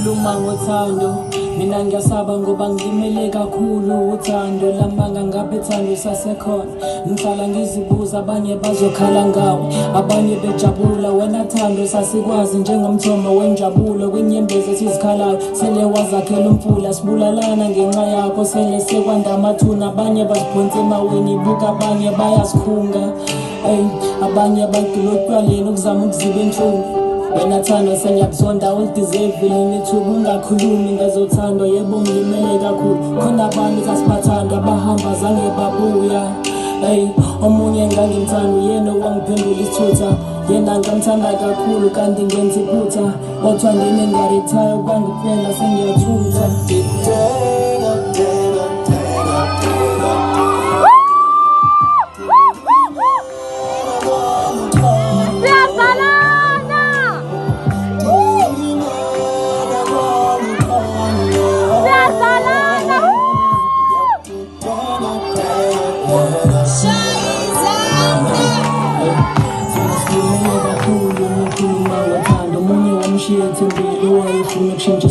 Khuluma ngothando, mina ngiyasaba ngoba ngilimele kakhulu uthando. Lamanga ngabe thando sasekhona, ngihlala ngizibuza abanye bazokhala ngawe, abanye bejabula. Wena thando sasikwazi njengomthombo wenjabulo, kwinyembezi esizikhalayo sele wazakhela umfula. Sibulalana ngenxa yakho sele sekwanda amathuna, abanye baziphonsa emaweni, buka abanye bayasikhunga. Abanye bagcila otywaleni ukuzama ukuziba inhlungu. Wena thando sengiyakuzonda ulidizevile nithuba ungakhulumi ngezothandwa. Yebo ngilimele kakhulu, khona abantu sasiphathanda abahamba zange babuya. Omunye ngangimthanda uyena owangiphendula isithutha, yena ngamthanda kakhulu kanti ngenza iphutha. Othwandeni ngarithaya kwangikuphela sengiyathutha. Omunye wamshiya ethembile owayefuna ukushintsha